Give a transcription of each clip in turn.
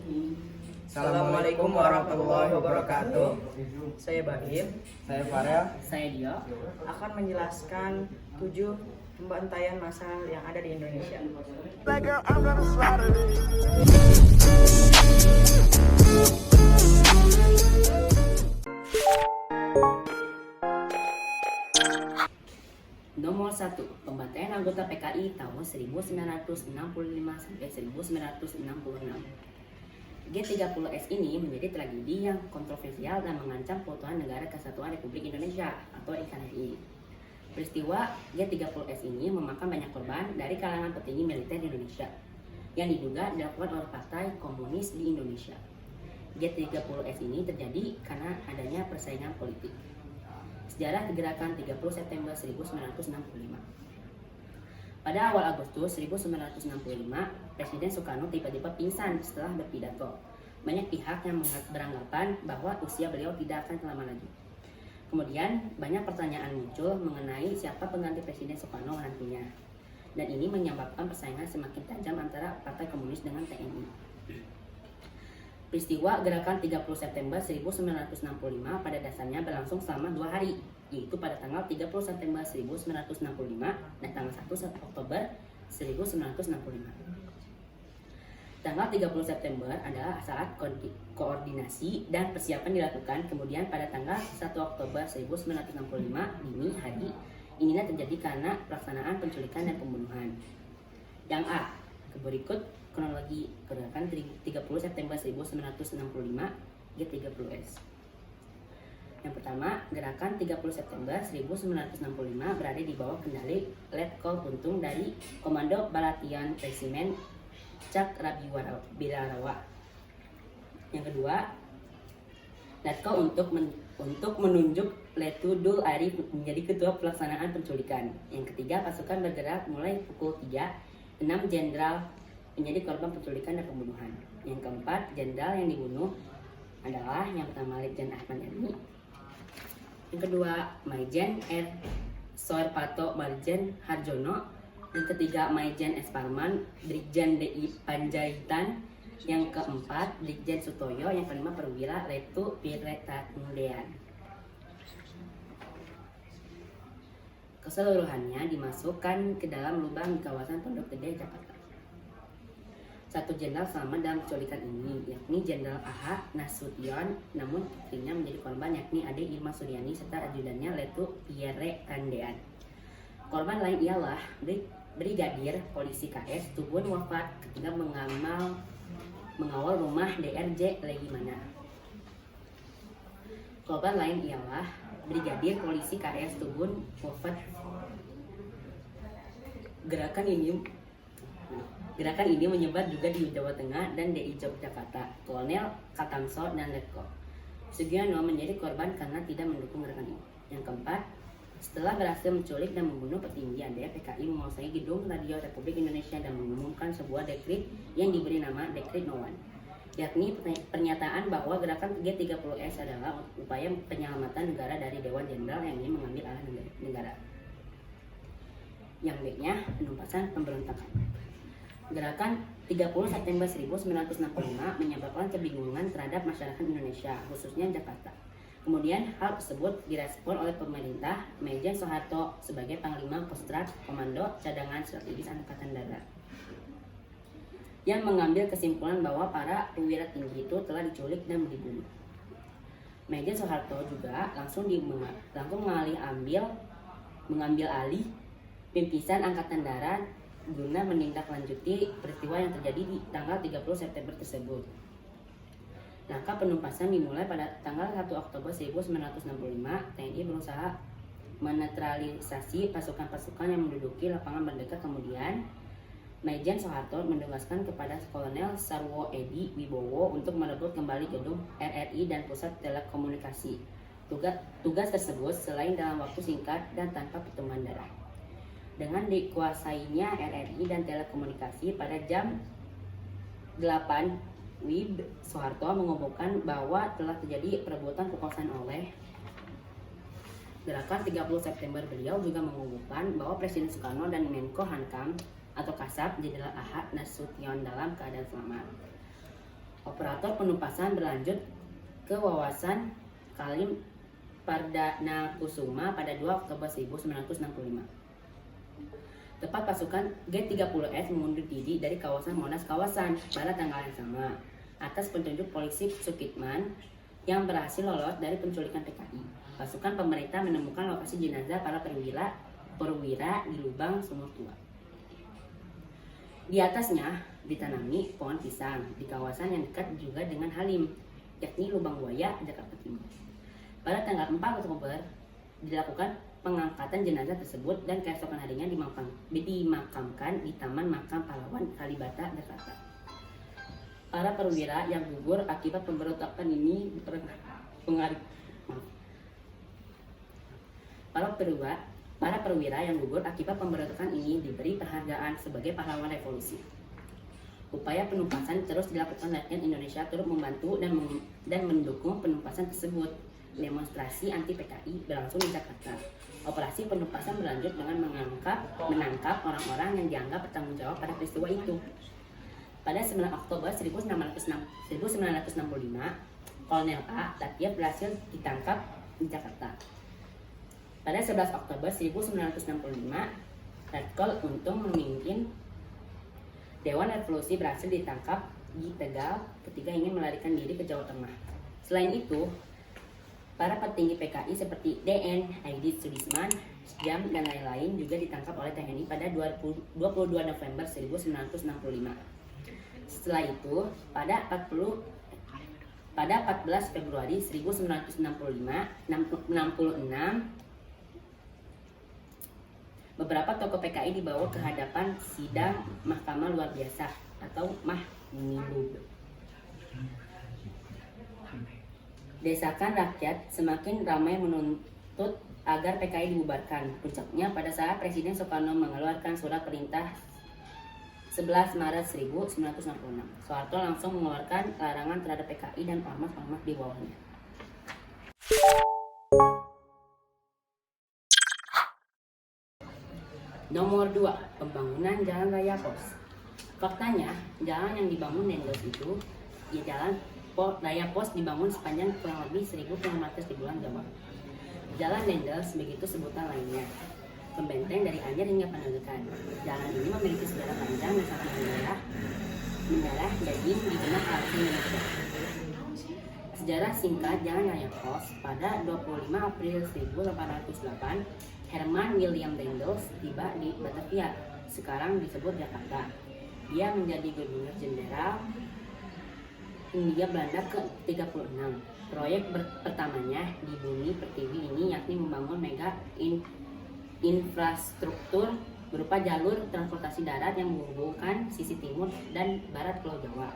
Assalamualaikum warahmatullahi wabarakatuh. Saya Bahim. Saya Farel. Saya Dio. Akan menjelaskan 7 pembantaian massal yang ada di Indonesia. Nomor 1, pembantaian anggota PKI tahun 1965 sampai 1966. G30S ini menjadi tragedi yang kontroversial dan mengancam keutuhan Negara Kesatuan Republik Indonesia atau NKRI. Peristiwa G30S ini memakan banyak korban dari kalangan petinggi militer di Indonesia yang diduga dilakukan oleh Partai Komunis di Indonesia. G30S ini terjadi karena adanya persaingan politik. Sejarah gerakan 30 September 1965. Pada awal Agustus 1965, Presiden Soekarno tiba-tiba pingsan setelah berpidato. Banyak pihak yang beranggapan bahwa usia beliau tidak akan lama lagi. Kemudian banyak pertanyaan muncul mengenai siapa pengganti Presiden Soekarno nantinya. Dan ini menyebabkan persaingan semakin tajam antara Partai Komunis dengan TNI. Peristiwa gerakan 30 September 1965 pada dasarnya berlangsung selama 2 hari, yaitu pada tanggal 30 September 1965 dan tanggal 1 Oktober 1965. Tanggal 30 September adalah saat koordinasi dan persiapan dilakukan, kemudian pada tanggal 1 Oktober 1965 dini hari, inilah terjadi karena pelaksanaan penculikan dan pembunuhan. Yang A, berikut kronologi gerakan 30 September 1965 G30S. Yang pertama, gerakan 30 September 1965 berada di bawah kendali Letkol Buntung dari Komando Balatian Resimen Cakrabiwarawa. Yang kedua, Letkol untuk menunjuk Letudul Arif menjadi ketua pelaksanaan penculikan. Yang ketiga, pasukan bergerak mulai pukul 3, 6 jenderal menjadi korban penculikan dan pembunuhan. Yang keempat, jenderal yang dibunuh adalah yang pertama Letjen Ahmad Yani, yang kedua Maijen R. Soerpato Marjen Harjono, yang ketiga Maijen S. Parman, Brigjen DI Panjaitan, yang keempat Brigjen Sutoyo, yang kelima Perwira Letu Piretandean. Keseluruhannya dimasukkan ke dalam lubang di kawasan Pondok Gede, Jakarta. Satu jenderal selamat dalam penculikan ini, yakni Jenderal A.H. Nasution, namun putrinya menjadi korban, yakni Ade Irma Suryani serta ajudannya Letu Pierre Tandean. Korban lain ialah Brigadir Polisi KS Tubun wafat ketika mengawal rumah DRJ Legimana. Korban lain ialah Brigadir Polisi KS Tubun wafat. Gerakan ini menyebar juga di Jawa Tengah dan DI Yogyakarta. Kolonel Katamso dan Letko Sugiono menjadi korban karena tidak mendukung gerakan ini. Yang keempat, setelah berhasil menculik dan membunuh petinggi ADF PKI menguasai gedung Radio Republik Indonesia dan mengumumkan sebuah dekrit yang diberi nama Dekrit Nowan, yakni pernyataan bahwa gerakan G30S adalah upaya penyelamatan negara dari Dewan Jenderal yang ingin mengambil alih negara. Yang B-nya, penumpasan pemberontakan. Gerakan 30 September 1965 menyebabkan kebingungan terhadap masyarakat Indonesia, khususnya Jakarta. Kemudian hal tersebut direspon oleh pemerintah Maijen Soeharto sebagai Panglima Kostrad Komando Cadangan Strategis Angkatan Darat, yang mengambil kesimpulan bahwa para perwira tinggi itu telah diculik dan dibunuh. Maijen Soeharto juga langsung mengambil alih pimpinan Angkatan Darat guna menindaklanjuti peristiwa yang terjadi di tanggal 30 September tersebut. Langkah penumpasan dimulai pada tanggal 1 Oktober 1965. TNI berusaha menetralisasi pasukan-pasukan yang menduduki lapangan Merdeka. Kemudian Maijen Soeharto menugaskan kepada Kolonel Sarwo Edi Wibowo untuk merebut kembali gedung RRI dan pusat telekomunikasi. Tugas tersebut selain dalam waktu singkat dan tanpa pertumpahan darah. Dengan dikuasainya RRI dan telekomunikasi pada jam 8 WIB, Soeharto mengumumkan bahwa telah terjadi perebutan kekuasaan oleh gerakan 30 September. Beliau juga mengumumkan bahwa Presiden Soekarno dan Menko Hankam atau Kasab Jenderal A.H. Nasution dalam keadaan selamat. Operator penumpasan berlanjut ke wawasan Kalim Pardana Kusuma pada 2 Oktober 1965. Tepat pasukan G30S mengundur diri dari kawasan Monas kawasan pada tanggal yang sama atas petunjuk polisi Sukitman yang berhasil lolos dari penculikan PKI. Pasukan pemerintah menemukan lokasi jenazah para perwira di lubang sumur tua. Di atasnya ditanami pohon pisang di kawasan yang dekat juga dengan Halim, yakni Lubang Buaya, Jakarta Timur. Pada tanggal 4 Oktober dilakukan pengangkatan jenazah tersebut dan keesokan harinya dimakamkan di Taman Makam Pahlawan Kalibata, Jakarta. Para perwira yang gugur akibat pemberontakan ini Para perwira yang gugur akibat pemberontakan ini diberi penghargaan sebagai pahlawan revolusi. Upaya penumpasan terus dilakukan rakyat Indonesia turut membantu dan mendukung penumpasan tersebut. Demonstrasi anti PKI berlangsung di Jakarta. Operasi penumpasan berlanjut dengan menangkap orang-orang yang dianggap bertanggung jawab pada peristiwa itu. Pada 9 Oktober 1965, Kolonel A. Latif berhasil ditangkap di Jakarta. Pada 11 Oktober 1965, Letkol Untung memimpin Dewan Revolusi berhasil ditangkap di Tegal ketika ingin melarikan diri ke Jawa Tengah. Selain itu, para petinggi PKI seperti DN, Aidit Sudirman, Sjam, dan lain-lain juga ditangkap oleh TNI pada 22 November 1965. Setelah itu, pada 14 Februari 1966, beberapa tokoh PKI dibawa ke hadapan sidang Mahkamah Luar Biasa atau Mahmilub. Desakan rakyat semakin ramai menuntut agar PKI dibubarkan. Puncaknya pada saat Presiden Soekarno mengeluarkan surat perintah 11 Maret 1966. Soeharto langsung mengeluarkan larangan terhadap PKI dan ormas-ormas di bawahnya. Nomor 2, pembangunan Jalan Raya Pos. Faktanya, jalan yang dibangun Dendels itu, jalan Raya Pos dibangun sepanjang kurang lebih 1.000 km di Pulau Jawa. Jalan Dendels begitu sebutan lainnya, pembenteng dari Anyer hingga Panangalan. Jalan ini memiliki sejarah panjang dan sangat mendarah daging di benak rakyat Indonesia. Sejarah singkat Jalan Raya Pos pada 25 April 1808, Herman William Dendels tiba di Batavia, sekarang disebut Jakarta. Dia menjadi Gubernur Jenderal Hindia Belanda ke-36. Proyek pertamanya di bumi pertiwi ini yakni membangun mega infrastruktur berupa jalur transportasi darat yang menghubungkan sisi timur dan barat Pulau Jawa.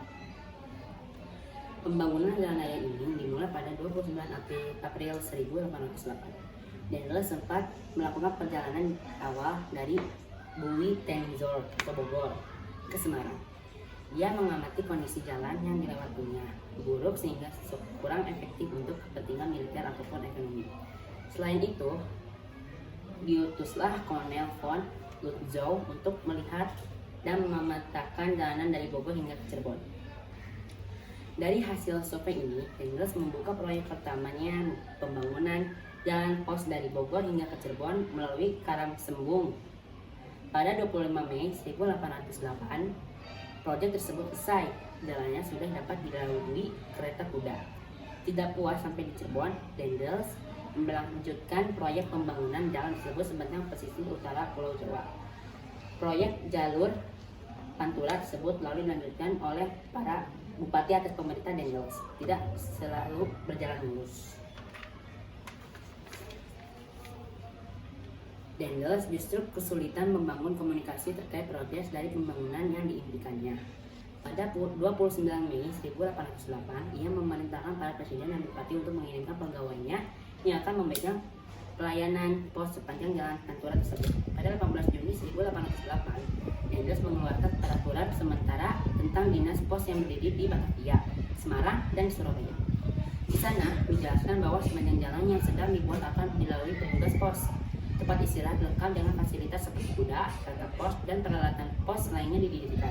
Pembangunan jalan raya ini dimulai pada 29 April 1808. Dendels sempat melakukan perjalanan awal dari Bui Tenzor ke Bogor ke Semarang. Dia mengamati kondisi jalan yang dilewatinya buruk sehingga kurang efektif untuk kepentingan militer ataupun ekonomi. Selain itu, diutuslah Kolonel von Lützow untuk melihat dan memetakan jalanan dari Bogor hingga ke Cirebon. Dari hasil survei ini, Dendels membuka proyek pertamanya, pembangunan jalan pos dari Bogor hingga ke Cirebon melalui Karangsembung. Pada 25 Mei 1808, proyek tersebut selesai. Jalannya sudah dapat dilalui kereta kuda. Tidak puas sampai di Cirebon, Dendels melanjutkan proyek pembangunan jalan tersebut sepanjang pesisir utara Pulau Jawa. Proyek jalur Pantura tersebut lalu dilanjutkan oleh para bupati atas pemerintah Dendels. Tidak selalu berjalan mulus. Dendels justru kesulitan membangun komunikasi terkait progres dari pembangunan yang diimpikannya. Pada 29 Mei 1808, ia memerintahkan para presiden dan bupati untuk mengirimkan pegawainya yang akan memegang pelayanan pos sepanjang jalan Pantura tersebut. Pada 18 Juni 1808, Dendels mengeluarkan peraturan sementara tentang dinas pos yang berdiri di Batavia, Semarang, dan Surabaya. Di sana dijelaskan bahwa sepanjang jalan yang sedang dibuat akan dilalui petugas pos. Tempat istirahat lengkap dengan fasilitas seperti kuda, kereta pos, dan peralatan pos lainnya didirikan.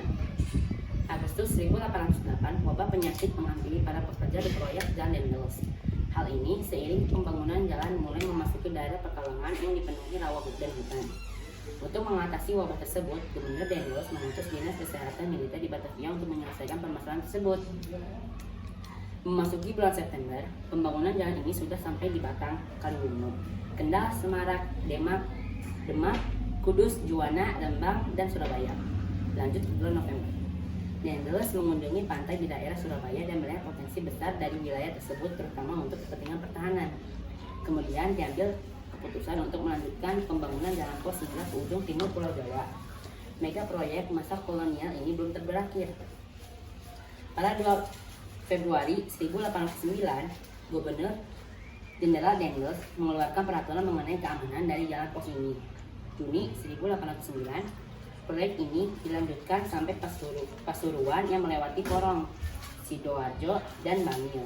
Agustus 1808, wabah penyakit menghampiri para pekerja di proyek Jalan Dendels. Hal ini seiring pembangunan jalan mulai memasuki daerah Pekalongan yang dipenuhi rawa dan hutan. Untuk mengatasi wabah tersebut, Gubernur Dendels mengutus Dinas Kesehatan Militer di Batavia untuk menyelesaikan permasalahan tersebut. Memasuki bulan September, pembangunan jalan ini sudah sampai di Batang, Kaliwungu, Kendal, Semarang, Demak, Kudus, Juwana, Lembang, dan Surabaya. Lanjut ke bulan November. Dendels mengunjungi pantai di daerah Surabaya dan melihat potensi besar dari wilayah tersebut terutama untuk kepentingan pertahanan. Kemudian diambil keputusan untuk melanjutkan pembangunan jalan pos hingga ke ujung timur Pulau Jawa. Mega proyek masa kolonial ini belum berakhir. Pada 2 Februari 1809, Gubernur Jenderal Dendels mengeluarkan peraturan mengenai keamanan dari jalan pos ini. Juni 1809, proyek ini dilanjutkan sampai Pasuruan yang melewati Porong, Sidoarjo, dan Bangil.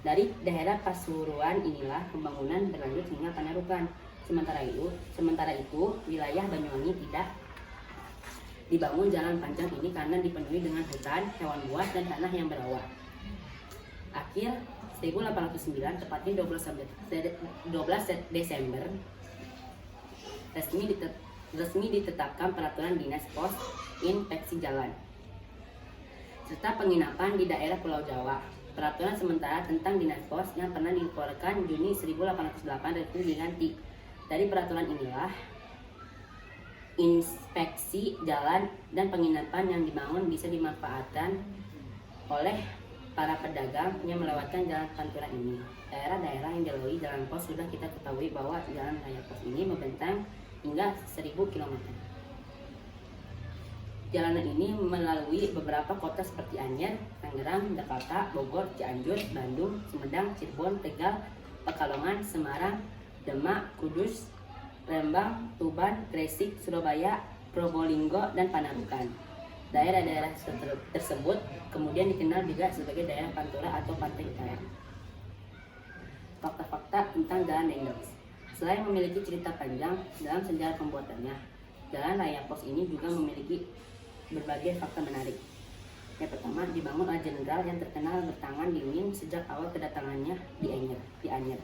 Dari daerah Pasuruan inilah pembangunan berlanjut hingga Panarukan. Sementara itu, wilayah Banyuwangi tidak dibangun jalan panjang ini karena dipenuhi dengan hutan, hewan buas, dan tanah yang berawa. Akhir 1809, tepatnya 12 Desember, resmi ditetapkan peraturan Dinas Pos Inspeksi Jalan serta penginapan di daerah Pulau Jawa. Peraturan sementara tentang Dinas Pos yang pernah dikeluarkan Juni 1808 resmi diganti. Dari peraturan inilah inspeksi jalan dan penginapan yang dibangun bisa dimanfaatkan oleh para pedagang yang melewatkan jalan pantura ini. Daerah-daerah yang dilalui jalan pos sudah kita ketahui bahwa jalan raya pos ini membentang hingga 1000 km. Jalanan ini melalui beberapa kota seperti Anyer, Tangerang, Jakarta, Bogor, Cianjur, Bandung, Sumedang, Cirebon, Tegal, Pekalongan, Semarang, Demak, Kudus, Lembang, Tuban, Gresik, Surabaya, Probolinggo, dan Panarukan. Daerah-daerah tersebut kemudian dikenal juga sebagai daerah Pantura atau Pantai Utara. Fakta-fakta tentang Jalan Dendels. Selain memiliki cerita panjang dalam sejarah pembuatannya, Jalan Raya Pos ini juga memiliki berbagai fakta menarik. Yang pertama, dibangun oleh jenderal yang terkenal bertangan dingin sejak awal kedatangannya di Anyer,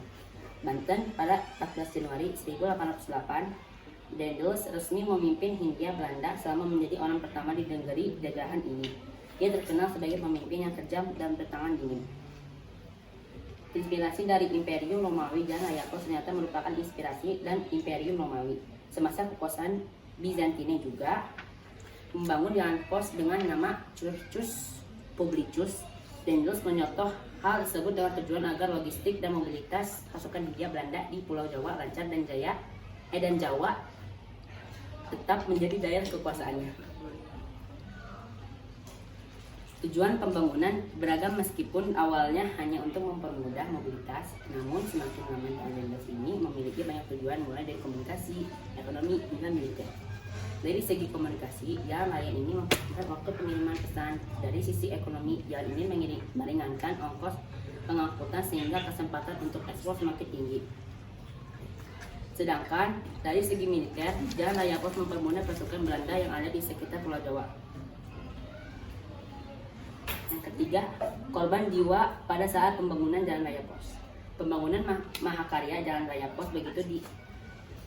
Banten pada 14 Januari 1808. Dendels resmi memimpin Hindia Belanda selama menjadi orang pertama di negeri jajahan ini. Ia terkenal sebagai pemimpin yang kejam dan bertangan dingin. Inspirasi dari Imperium Romawi, Jalan Raya Pos ternyata merupakan inspirasi dan Imperium Romawi. Semasa kekuasaan Bizantina juga membangun jalan pos dengan nama Curcus Publicus. Dendels menyotoh hal tersebut dengan tujuan agar logistik dan mobilitas pasukan Hindia Belanda di Pulau Jawa lancar dan Jawa tetap menjadi daya kekuasaannya. Tujuan pembangunan beragam meskipun awalnya hanya untuk mempermudah mobilitas, namun semakin lama Jalan Dendels ini memiliki banyak tujuan mulai dari komunikasi, ekonomi, hingga militer. Dari segi komunikasi, jalan raya ini mempercepat waktu pengiriman pesan. Dari sisi ekonomi, jalan ini meringankan ongkos pengangkutan sehingga kesempatan untuk ekspor semakin tinggi. Sedangkan dari segi militer, Jalan Raya Pos mempermudah pasukan Belanda yang ada di sekitar Pulau Jawa. Yang ketiga, korban jiwa pada saat pembangunan Jalan Raya Pos. Pembangunan mahakarya Jalan Raya Pos begitu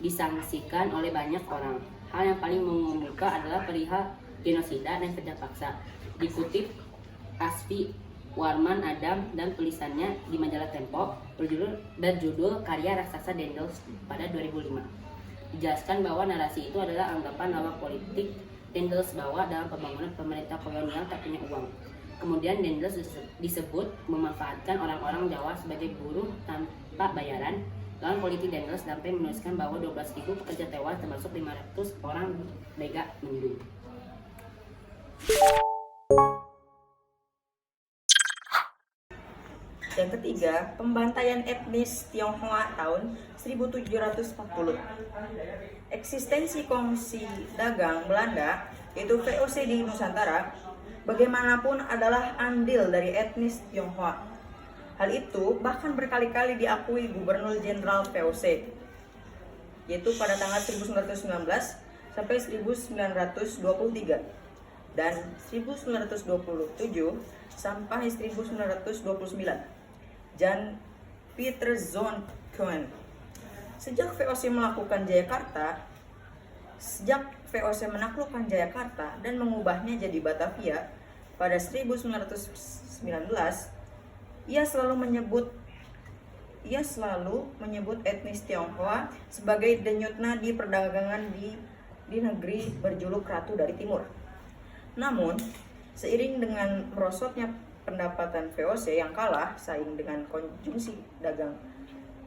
disangsikan oleh banyak orang. Hal yang paling mengemuka adalah perihal genosida dan kerja paksa. Dikutip Asfi Warman Adam dan tulisannya di majalah Tempo berjudul Karya Raksasa Dendels pada 2005. Dijelaskan bahwa narasi itu adalah anggapan bahwa politik Dendels bawa dalam pembangunan pemerintah kolonial tak punya uang. Kemudian Dendels disebut memanfaatkan orang-orang Jawa sebagai buruh tanpa bayaran. Dalam politik Dendels sampai menuliskan bahwa 12.000 pekerja tewas termasuk 500 orang lega mendung. Yang ketiga, pembantaian etnis Tionghoa tahun 1740. Eksistensi Kongsi Dagang Belanda, yaitu VOC di Nusantara, bagaimanapun adalah andil dari etnis Tionghoa. Hal itu bahkan berkali-kali diakui Gubernur Jenderal VOC, yaitu pada tanggal 1919 sampai 1923. dan 1927 sampai 1929. Jan Peter Zoon-Koen. Sejak VOC menaklukkan Jayakarta dan mengubahnya jadi Batavia pada 1919, ia selalu menyebut etnis Tionghoa sebagai denyut nadi perdagangan di negeri berjuluk Ratu dari Timur. Namun, seiring dengan merosotnya pendapatan VOC yang kalah saing dengan konjungsi dagang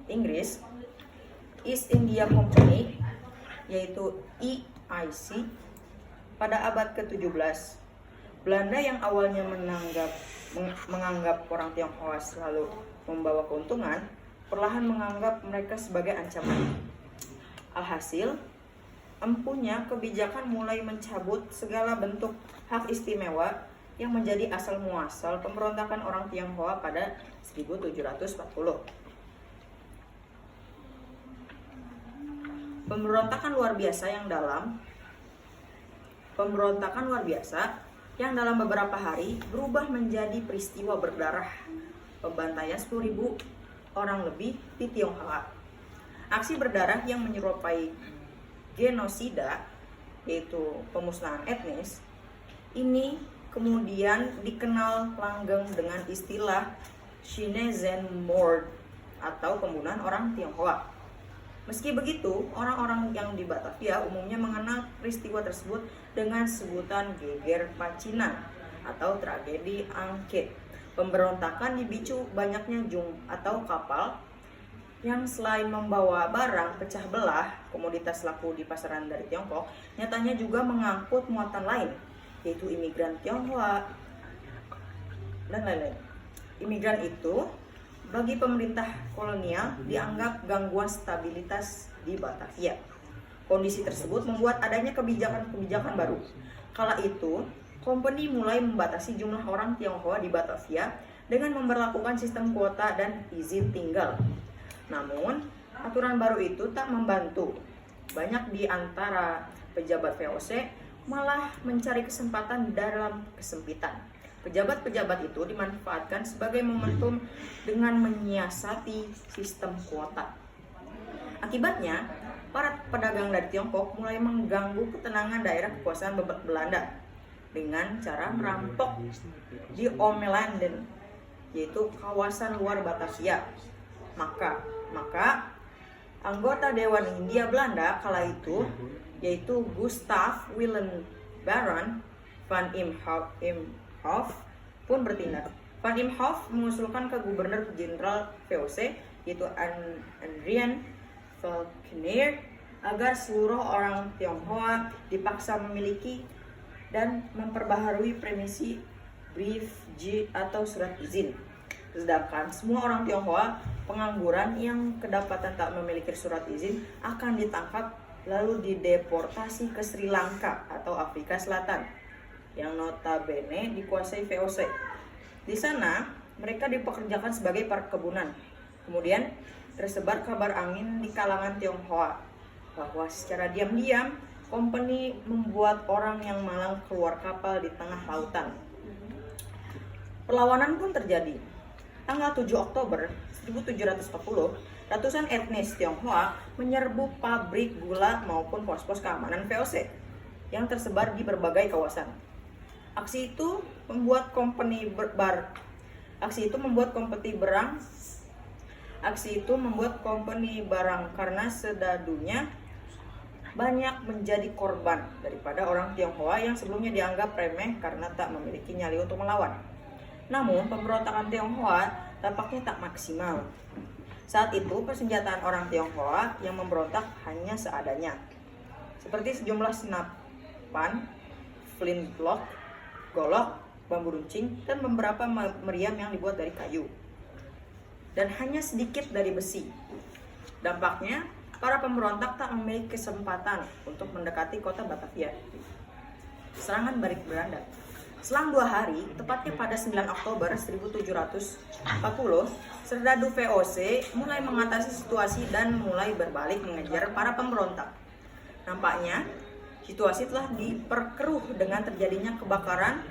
Inggris, East India Company, yaitu EIC, pada abad ke-17, Belanda yang awalnya menganggap orang Tionghoa selalu membawa keuntungan, perlahan menganggap mereka sebagai ancaman. Alhasil, empunya kebijakan mulai mencabut segala bentuk hak istimewa yang menjadi asal muasal pemberontakan orang Tionghoa pada 1740. Pemberontakan luar biasa yang dalam beberapa hari berubah menjadi peristiwa berdarah pembantaian 10.000 orang lebih di Tionghoa. Aksi berdarah yang menyerupai genosida, yaitu pemusnahan etnis, ini kemudian dikenal langgeng dengan istilah Chinesen-Mord atau pembunuhan orang Tionghoa. Meski begitu, orang-orang yang di Batavia umumnya mengenal peristiwa tersebut dengan sebutan geger Pacinan atau tragedi Angke. Pemberontakan dipicu banyaknya jum atau kapal yang selain membawa barang pecah belah, komoditas laku di pasaran dari Tiongkok, nyatanya juga mengangkut muatan lain, yaitu imigran Tionghoa dan lain-lain. Imigran itu bagi pemerintah kolonial dianggap gangguan stabilitas di Batavia. Kondisi tersebut membuat adanya kebijakan-kebijakan baru. Kala itu, company mulai membatasi jumlah orang Tionghoa di Batavia dengan memberlakukan sistem kuota dan izin tinggal. Namun, aturan baru itu tak membantu. Banyak di antara pejabat VOC malah mencari kesempatan dalam kesempitan. Pejabat-pejabat itu dimanfaatkan sebagai momentum dengan menyiasati sistem kuota. Akibatnya, para pedagang dari Tiongkok mulai mengganggu ketenangan daerah kekuasaan Belanda dengan cara merampok di Omelanden, yaitu kawasan luar Batavia. Maka anggota Dewan Hindia Belanda kala itu, yaitu Gustav Willem Baron van Imhoff pun bertindak. Van Imhoff mengusulkan ke Gubernur Jenderal VOC, yaitu Adrien Falconer, agar seluruh orang Tionghoa dipaksa memiliki dan memperbaharui premisi brief G atau surat izin. Sedangkan semua orang Tionghoa pengangguran yang kedapatan tak memiliki surat izin akan ditangkap lalu dideportasi ke Sri Lanka atau Afrika Selatan, yang notabene dikuasai VOC. Di sana, mereka dipekerjakan sebagai perkebunan. Kemudian, tersebar kabar angin di kalangan Tionghoa bahwa secara diam-diam, company membuat orang yang malang keluar kapal di tengah lautan. Perlawanan pun terjadi. Tanggal 7 Oktober 1740, ratusan etnis Tionghoa menyerbu pabrik gula maupun pos-pos keamanan VOC yang tersebar di berbagai kawasan. Aksi itu membuat company barang karena sedadunya banyak menjadi korban daripada orang Tionghoa yang sebelumnya dianggap remeh karena tak memiliki nyali untuk melawan. Namun, pemberontakan Tionghoa tampaknya tak maksimal. Saat itu, persenjataan orang Tionghoa yang memberontak hanya seadanya, seperti sejumlah senapan, flintlock, golok, bambu runcing, dan beberapa meriam yang dibuat dari kayu, dan hanya sedikit dari besi. Dampaknya, para pemberontak tak memiliki kesempatan untuk mendekati kota Batavia. Serangan balik Belanda. Selang 2 hari, tepatnya pada 9 Oktober 1740, serdadu VOC mulai mengatasi situasi dan mulai berbalik mengejar para pemberontak. Nampaknya, Situasi telah diperkeruh dengan terjadinya kebakaran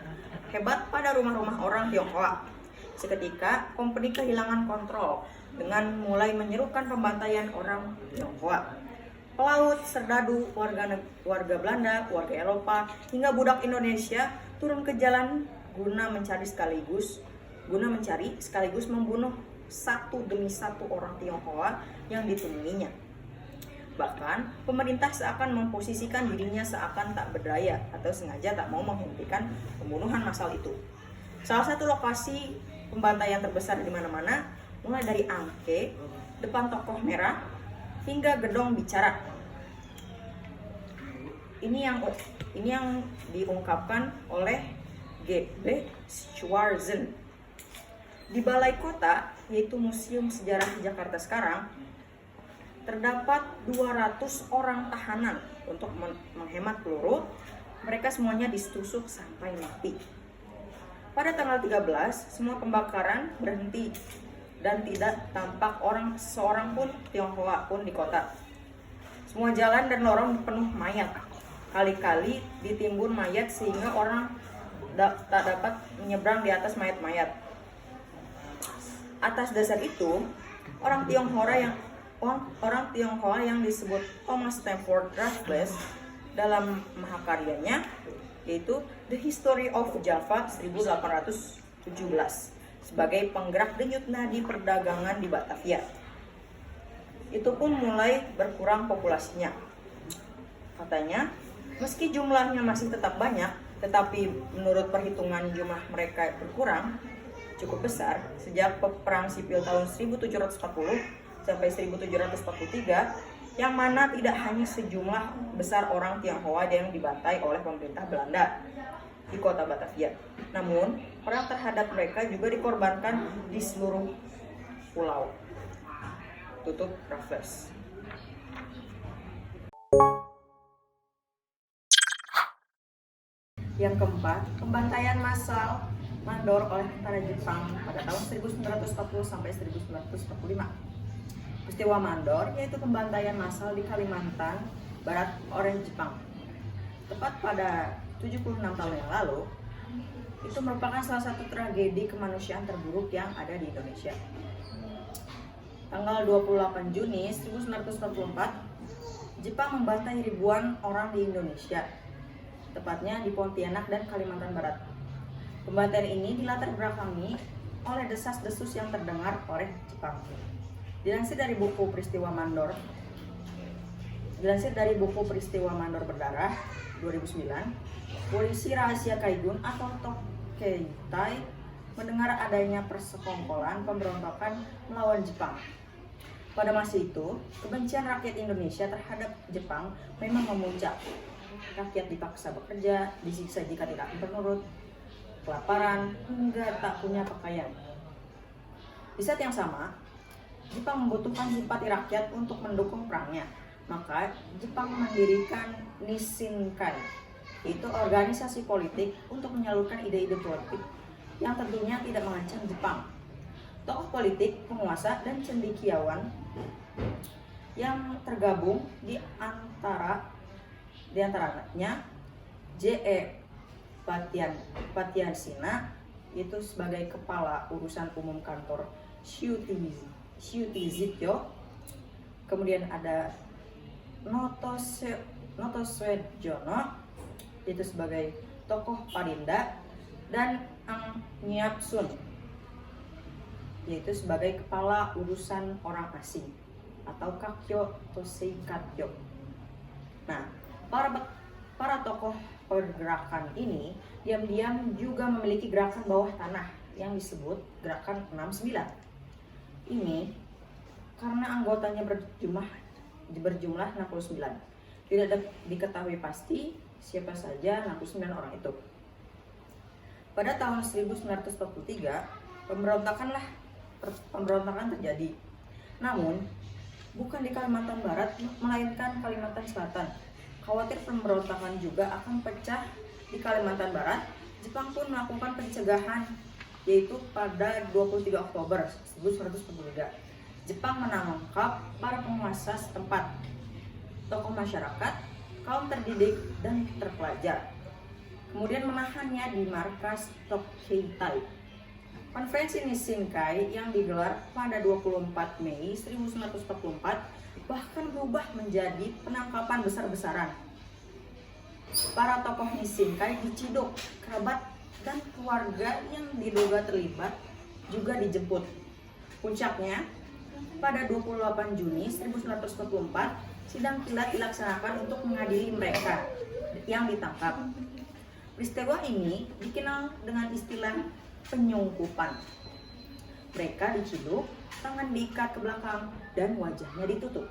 hebat pada rumah-rumah orang Tionghoa. Seketika, company kehilangan kontrol dengan mulai menyerukan pembantaian orang Tionghoa. Pelaut, serdadu, warga Belanda, warga Eropa, hingga budak Indonesia turun ke jalan guna mencari sekaligus membunuh satu demi satu orang Tionghoa yang ditemuinya. Bahkan, pemerintah seakan memposisikan dirinya seakan tak berdaya atau sengaja tak mau menghentikan pembunuhan massal itu. Salah satu lokasi pembantaian terbesar di mana-mana, mulai dari Angke, depan Tokoh Merah, hingga Gedong Bicara. Ini yang diungkapkan oleh G.B. Schwarzen. Di Balai Kota, yaitu Museum Sejarah Jakarta sekarang, terdapat 200 orang tahanan. Untuk menghemat peluru, mereka semuanya ditusuk sampai mati. Pada tanggal 13, semua pembakaran berhenti dan tidak tampak seorang pun Tionghoa pun di kota. Semua jalan dan lorong penuh mayat. Kali-kali ditimbun mayat sehingga orang tak dapat menyeberang di atas mayat-mayat. Atas dasar itu, orang Tionghoa yang disebut Thomas Stamford Raffles dalam mahakaryanya, yaitu The History of Java 1817, sebagai penggerak denyut nadi perdagangan di Batavia. Itu pun mulai berkurang populasinya. Katanya, meski jumlahnya masih tetap banyak, tetapi menurut perhitungan jumlah mereka berkurang cukup besar sejak Perang Sipil tahun 1740 sampai 1743, yang mana tidak hanya sejumlah besar orang Tionghoa yang dibantai oleh pemerintah Belanda di kota Batavia, namun perang terhadap mereka juga dikorbankan di seluruh pulau. Tutup Raffles. Yang keempat, pembantaian massal mandor oleh tentara Jepang pada tahun 1940 sampai 1945. Peristiwa mandor yaitu pembantaian massal di Kalimantan Barat oleh Jepang. Tepat pada 76 tahun yang lalu, itu merupakan salah satu tragedi kemanusiaan terburuk yang ada di Indonesia. Tanggal 28 Juni 1944, Jepang membantai ribuan orang di Indonesia, tepatnya di Pontianak dan Kalimantan Barat. Pembantaian ini dilatar belakangi oleh desas-desus yang terdengar oleh Jepang. Dilansir dari buku Peristiwa Mandor Berdarah 2009, polisi rahasia Kaigun atau Tokeitai mendengar adanya persekongkolan pemberontakan melawan Jepang. Pada masa itu, kebencian rakyat Indonesia terhadap Jepang memang memuncak. Rakyat dipaksa bekerja, disiksa jika tidak menurut, kelaparan, hingga tak punya pakaian. Di saat yang sama, Jepang membutuhkan simpati rakyat untuk mendukung perangnya. Maka Jepang mendirikan Nishinkai, yaitu organisasi politik untuk menyalurkan ide-ide politik yang tentunya tidak mengancam Jepang. Tokoh politik, penguasa, dan cendekiawan yang tergabung di antaranya J.E. Patiansina, yaitu sebagai kepala urusan umum kantor Shutizityo. Kemudian ada Noto Swedjono, yaitu sebagai tokoh Parinda, dan Ang Nyapsun, yaitu sebagai kepala urusan orang asing atau Kakyo Toseikatyo. Nah, para tokoh pergerakan ini diam-diam juga memiliki gerakan bawah tanah yang disebut Gerakan 69. Ini karena anggotanya berjumlah 69. Tidak diketahui pasti siapa saja 69 orang itu. Pada tahun 1943, pemberontakan terjadi. Namun, bukan di Kalimantan Barat, melainkan Kalimantan Selatan. Khawatir pemberontakan juga akan pecah di Kalimantan Barat, Jepang pun melakukan pencegahan, yaitu pada 23 Oktober 1943. Jepang menangkap para penguasa setempat, tokoh masyarakat, kaum terdidik dan terpelajar. Kemudian menahannya di markas Tokheitai. Konferensi Nissinkai yang digelar pada 24 Mei 1944 bahkan berubah menjadi penangkapan besar-besaran. Para tokoh Nissinkai diciduk, kerabat dan keluarga yang diduga terlibat juga dijemput. Puncaknya, pada 28 Juni 1944, sidang kilat dilaksanakan untuk mengadili mereka yang ditangkap. Peristiwa ini dikenal dengan istilah penyungkupan. Mereka diciduk, tangan diikat ke belakang, dan wajahnya ditutup.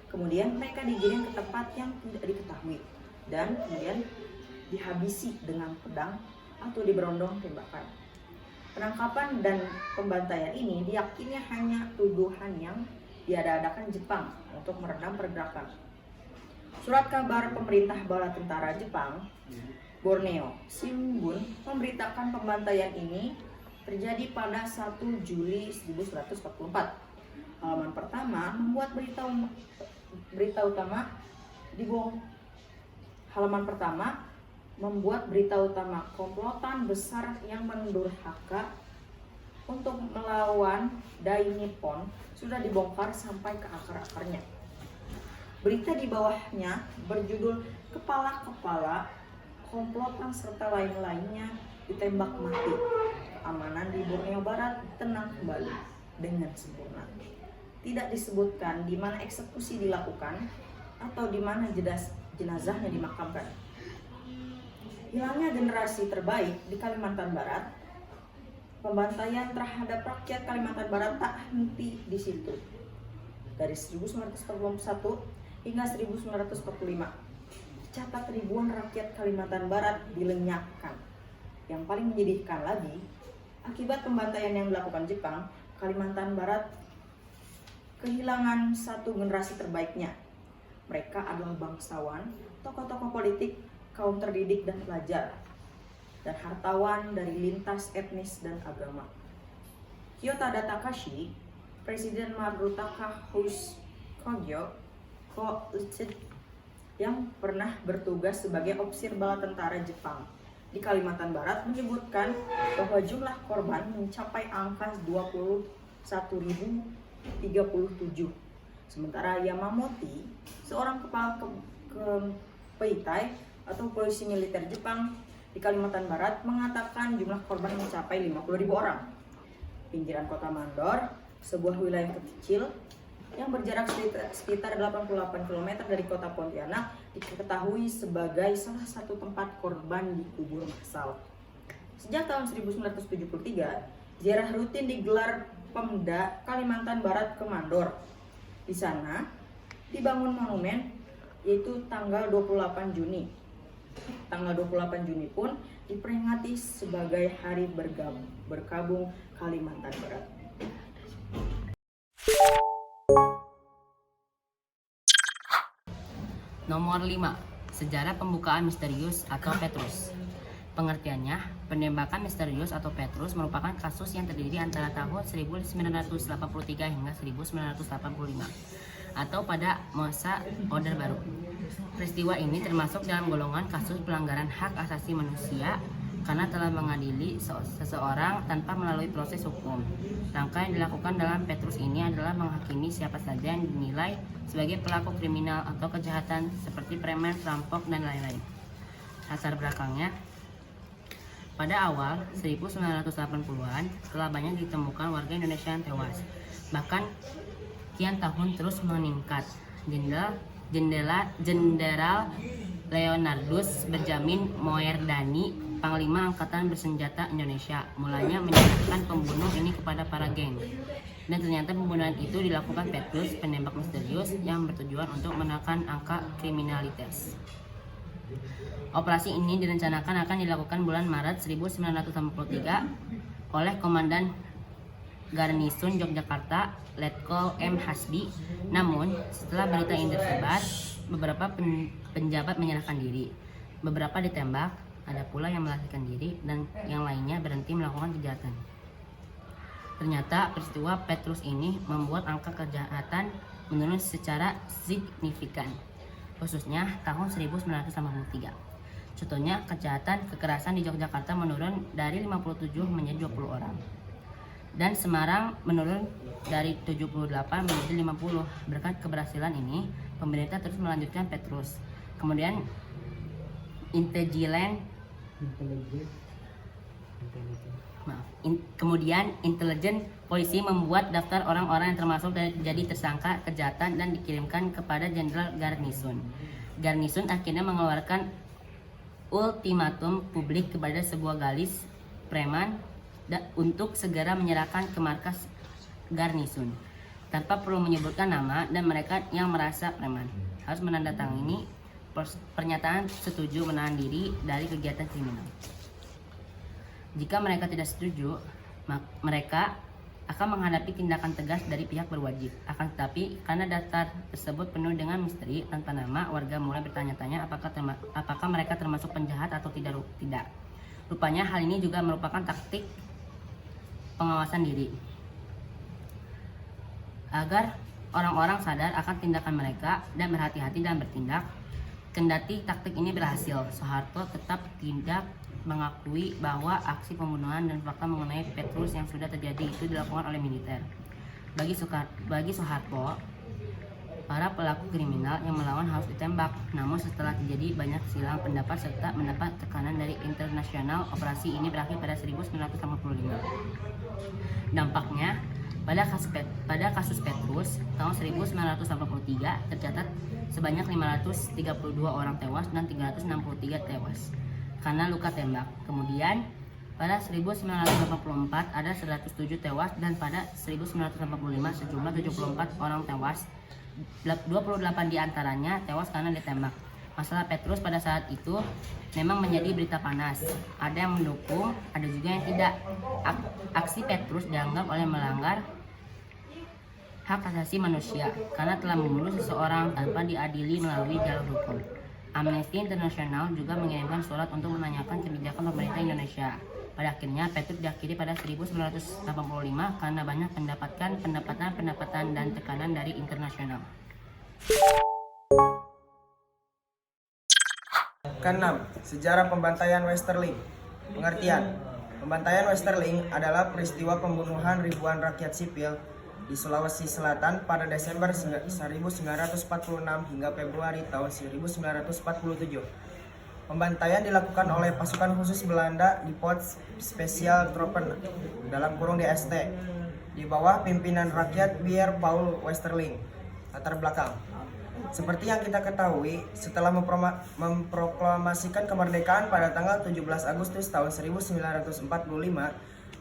Kemudian mereka digiring ke tempat yang tidak diketahui, dan kemudian dihabisi dengan pedang atau diberondong tembakan. Penangkapan dan pembantaian ini diyakini hanya tuduhan yang diada-adakan Jepang untuk meredam pergerakan. Surat kabar pemerintah bala tentara Jepang, Borneo Shimbun, memberitakan pembantaian ini terjadi pada 1 Juli 1944. Halaman pertama membuat berita utama komplotan besar yang mendurhaka untuk melawan Dai Nippon sudah dibongkar sampai ke akar-akarnya. Berita di bawahnya berjudul kepala-kepala komplotan serta lain-lainnya ditembak mati. Keamanan di Borneo Barat tenang kembali dengan sempurna. Tidak disebutkan di mana eksekusi dilakukan atau di mana jenazahnya dimakamkan. Hilangnya generasi terbaik di Kalimantan Barat, pembantaian terhadap rakyat Kalimantan Barat tak henti di situ. Dari 1941 hingga 1945, dicatat ribuan rakyat Kalimantan Barat dilenyapkan. Yang paling menyedihkan lagi, akibat pembantaian yang dilakukan Jepang, Kalimantan Barat kehilangan satu generasi terbaiknya. Mereka adalah bangsawan, tokoh-tokoh politik, kaum terdidik dan pelajar, dan hartawan dari lintas etnis dan agama. Kyotada Takashi, Presiden Marutaka Kogyo yang pernah bertugas sebagai ofisir bala tentara Jepang di Kalimantan Barat menyebutkan bahwa jumlah korban mencapai angka 21.037. Sementara Yamamoto, seorang kepala Keitai atau polisi militer Jepang di Kalimantan Barat, mengatakan jumlah korban mencapai 50.000 orang. Pinggiran kota Mandor, sebuah wilayah kecil yang berjarak sekitar 88 km dari kota Pontianak, diketahui sebagai salah satu tempat korban dikubur massal. Sejak tahun 1973, ziarah rutin digelar Pemda Kalimantan Barat ke Mandor. Di sana dibangun monumen, yaitu tanggal 28 Juni. Tanggal 28 Juni pun diperingati sebagai Hari Berkabung Kalimantan Barat. Nomor 5. Sejarah pembukaan misterius atau Petrus. Pengertiannya, penembakan misterius atau Petrus merupakan kasus yang terdiri antara tahun 1983 hingga 1985 atau pada masa Orde Baru. Peristiwa ini termasuk dalam golongan kasus pelanggaran hak asasi manusia karena telah mengadili seseorang tanpa melalui proses hukum. Langkah yang dilakukan dalam Petrus ini adalah menghakimi siapa saja yang dinilai sebagai pelaku kriminal atau kejahatan seperti preman, perampok, dan lain-lain. Latar belakangnya, pada awal 1980-an telah banyak ditemukan warga Indonesia yang tewas. Bahkan kian tahun terus meningkat. Jenderal Leonardus Benjamin Moerdani, Panglima Angkatan Bersenjata Indonesia, mulanya menyerahkan pembunuh ini kepada para geng. Dan ternyata pembunuhan itu dilakukan Petrus, penembak misterius yang bertujuan untuk menekan angka kriminalitas. Operasi ini direncanakan akan dilakukan bulan Maret 1983 oleh Komandan Garnisun Yogyakarta, Letkol M. Hasbi. Namun, setelah berita ini tersebar, beberapa penjabat menyerahkan diri. Beberapa ditembak, ada pula yang melarikan diri, dan yang lainnya berhenti melakukan kejahatan. Ternyata peristiwa Petrus ini membuat angka kejahatan menurun secara signifikan. khususnya tahun 1983. Contohnya, kejahatan kekerasan di Yogyakarta menurun dari 57 menjadi 20 orang. Dan Semarang menurun dari 78 menjadi 50. Berkat keberhasilan ini, pemerintah terus melanjutkan Petrus. Kemudian intelijen polisi membuat daftar orang-orang yang termasuk jadi tersangka kejahatan dan dikirimkan kepada Jenderal Garnison. Garnison akhirnya mengeluarkan ultimatum publik kepada sebuah galis preman untuk segera menyerahkan ke markas Garnison tanpa perlu menyebutkan nama, dan mereka yang merasa preman harus menandatangani pernyataan setuju menahan diri dari kegiatan kriminal. Jika mereka tidak setuju, mereka akan menghadapi tindakan tegas dari pihak berwajib. Akan tetapi, karena daftar tersebut penuh dengan misteri tanpa nama, warga mulai bertanya-tanya apakah mereka termasuk penjahat atau tidak. Rupanya hal ini juga merupakan taktik pengawasan diri agar orang-orang sadar akan tindakan mereka dan berhati-hati dalam bertindak. Kendati taktik ini berhasil, Soeharto tetap tidak mengakui bahwa aksi pembunuhan dan fakta mengenai Petrus yang sudah terjadi itu dilakukan oleh militer. Bagi Soeharto, para pelaku kriminal yang melawan harus ditembak. Namun setelah terjadi banyak silang pendapat serta mendapat tekanan dari internasional, operasi ini berakhir pada 1985. Dampaknya, pada kasus Petrus tahun 1983 tercatat sebanyak 532 orang tewas dan 363 tewas karena luka tembak. Kemudian pada 1984 ada 107 tewas, dan pada 1985 sejumlah 74 orang tewas. 28 diantaranya tewas karena ditembak. Masalah Petrus pada saat itu memang menjadi berita panas. Ada yang mendukung, ada juga yang tidak. Aksi Petrus dianggap oleh melanggar hak asasi manusia karena telah membunuh seseorang tanpa diadili melalui jalur hukum. Amnesty International juga mengirimkan surat untuk menanyakan kebijakan pemerintah Indonesia. Pada akhirnya Petrus diakhiri pada 1985 karena banyak pendapatan dan tekanan dari internasional. Keenam, sejarah pembantaian Westerling. Pengertian: pembantaian Westerling adalah peristiwa pembunuhan ribuan rakyat sipil di Sulawesi Selatan pada Desember 1946 hingga Februari tahun 1947. Pembantaian dilakukan oleh pasukan khusus Belanda di Post Special Troepen (DST) di bawah pimpinan rakyat Pierre Paul Westerling. Latar belakang: seperti yang kita ketahui, setelah memproklamasikan kemerdekaan pada tanggal 17 Agustus tahun 1945,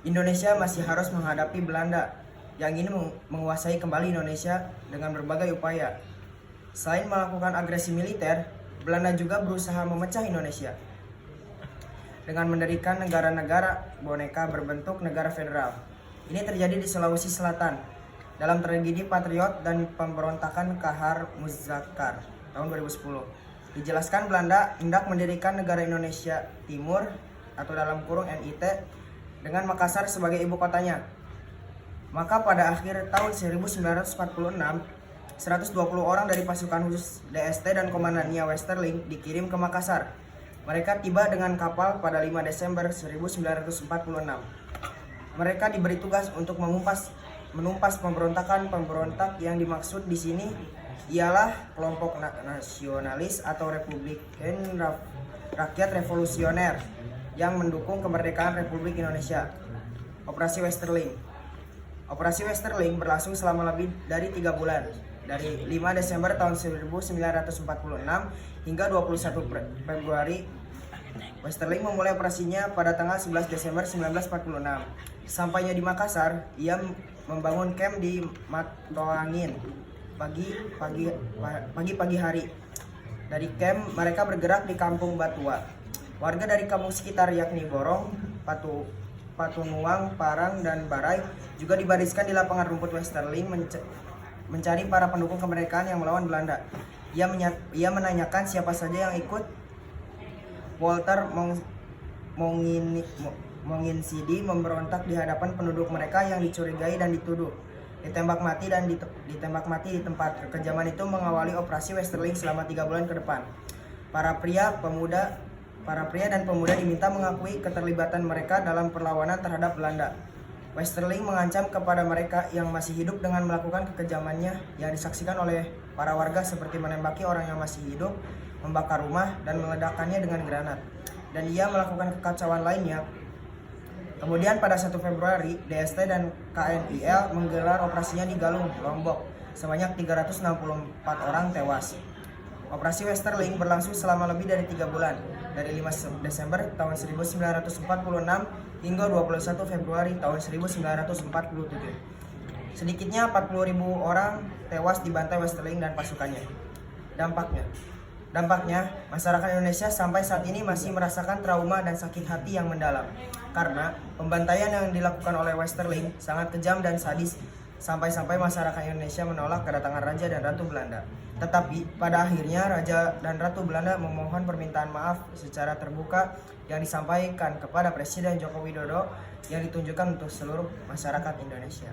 Indonesia masih harus menghadapi Belanda yang ingin menguasai kembali Indonesia dengan berbagai upaya. Selain melakukan agresi militer, Belanda juga berusaha memecah Indonesia dengan mendirikan negara-negara boneka berbentuk negara federal. Ini terjadi di Sulawesi Selatan dalam tragedi Patriot dan pemberontakan Kahar Muzakkar tahun 2010. Dijelaskan Belanda hendak mendirikan negara Indonesia Timur atau dalam kurung NIT dengan Makassar sebagai ibu kotanya. Maka pada akhir tahun 1946, 120 orang dari pasukan khusus DST dan komandannya Westerling dikirim ke Makassar. Mereka tiba dengan kapal pada 5 Desember 1946. Mereka diberi tugas untuk menumpas pemberontak yang dimaksud di sini ialah kelompok nasionalis atau Republikan Rakyat Revolusioner yang mendukung kemerdekaan Republik Indonesia. Operasi Westerling. Operasi Westerling berlangsung selama lebih dari 3 bulan, dari 5 Desember tahun 1946 hingga 21 Februari. Westerling memulai operasinya pada tanggal 11 Desember 1946. Sampainya di Makassar, ia membangun kamp di Matoangin pagi hari. Dari kamp, mereka bergerak di Kampung Batua. Warga dari kampung sekitar yakni Borong, Patunuang, Parang, dan Barai juga dibariskan di lapangan rumput Westerling mencari para pendukung kemerdekaan yang melawan Belanda. Ia menanyakan siapa saja yang ikut. Walter Monginsidi memberontak di hadapan penduduk mereka yang dicurigai dan dituduh ditembak mati ditembak mati di tempat. Kekejaman itu mengawali operasi Westerling selama 3 bulan ke depan. Para pria dan pemuda diminta mengakui keterlibatan mereka dalam perlawanan terhadap Belanda. Westerling mengancam kepada mereka yang masih hidup dengan melakukan kekejamannya yang disaksikan oleh para warga seperti menembaki orang yang masih hidup, membakar rumah, dan meledakkannya dengan granat. Dan ia melakukan kekacauan lainnya. Kemudian pada 1 Februari, DST dan KNIL menggelar operasinya di Galung, Lombok. Sebanyak 364 orang tewas. Operasi Westerling berlangsung selama lebih dari 3 bulan, dari 5 Desember tahun 1946 hingga 21 Februari tahun 1947. Sedikitnya 40.000 orang tewas dibantai Westerling dan pasukannya. Dampaknya, masyarakat Indonesia sampai saat ini masih merasakan trauma dan sakit hati yang mendalam. Karena pembantaian yang dilakukan oleh Westerling sangat kejam dan sadis, sampai-sampai masyarakat Indonesia menolak kedatangan Raja dan Ratu Belanda. Tetapi pada akhirnya Raja dan Ratu Belanda memohon permintaan maaf secara terbuka yang disampaikan kepada Presiden Joko Widodo yang ditunjukkan untuk seluruh masyarakat Indonesia.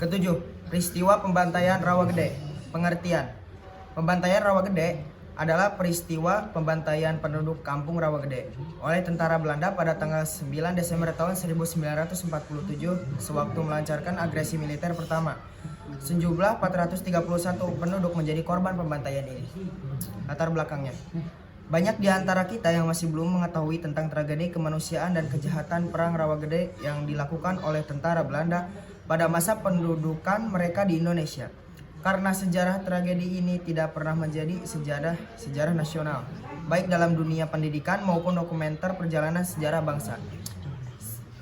Ketujuh, peristiwa pembantaian Rawagede. Pengertian. Pembantaian Rawagede adalah peristiwa pembantaian penduduk kampung Rawagede oleh tentara Belanda pada tanggal 9 Desember tahun 1947 sewaktu melancarkan agresi militer pertama. Sejumlah 431 penduduk menjadi korban pembantaian ini. Latar belakangnya. Banyak di antara kita yang masih belum mengetahui tentang tragedi kemanusiaan dan kejahatan perang Rawagede yang dilakukan oleh tentara Belanda pada masa pendudukan mereka di Indonesia. Karena sejarah tragedi ini tidak pernah menjadi sejarah nasional, baik dalam dunia pendidikan maupun dokumenter perjalanan sejarah bangsa.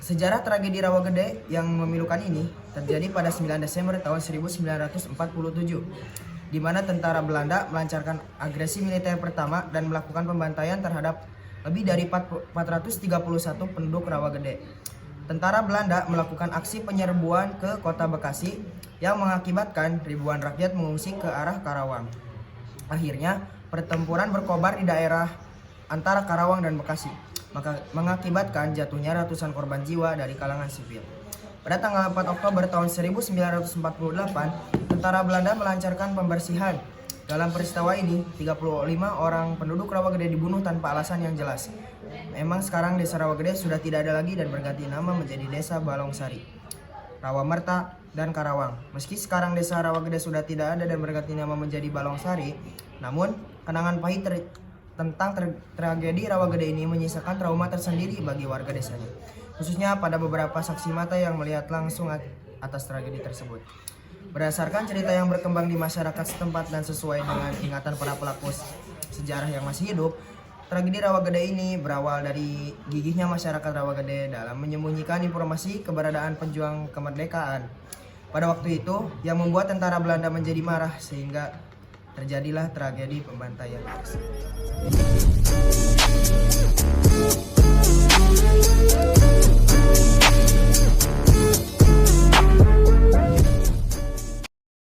Sejarah tragedi Rawagede yang memilukan ini terjadi pada 9 Desember tahun 1947, di mana tentara Belanda melancarkan agresi militer pertama dan melakukan pembantaian terhadap lebih dari 431 penduduk Rawagede. Tentara Belanda melakukan aksi penyerbuan ke kota Bekasi yang mengakibatkan ribuan rakyat mengungsi ke arah Karawang. Akhirnya, pertempuran berkobar di daerah antara Karawang dan Bekasi, maka mengakibatkan jatuhnya ratusan korban jiwa dari kalangan sipil. Pada tanggal 4 Oktober tahun 1948, tentara Belanda melancarkan pembersihan. Dalam peristiwa ini, 35 orang penduduk Rawagede dibunuh tanpa alasan yang jelas. Memang sekarang desa Rawagede sudah tidak ada lagi dan berganti nama menjadi desa Balongsari, Rawamerta, dan Karawang. Meski sekarang desa Rawagede sudah tidak ada dan berganti nama menjadi Balongsari, namun kenangan pahit tentang tragedi Rawagede ini menyisakan trauma tersendiri bagi warga desanya, khususnya pada beberapa saksi mata yang melihat langsung atas tragedi tersebut. Berdasarkan cerita yang berkembang di masyarakat setempat dan sesuai dengan ingatan para pelaku sejarah yang masih hidup, tragedi Rawagede ini berawal dari gigihnya masyarakat Rawagede dalam menyembunyikan informasi keberadaan pejuang kemerdekaan. Pada waktu itu, yang membuat tentara Belanda menjadi marah sehingga terjadilah tragedi pembantaian tersebut.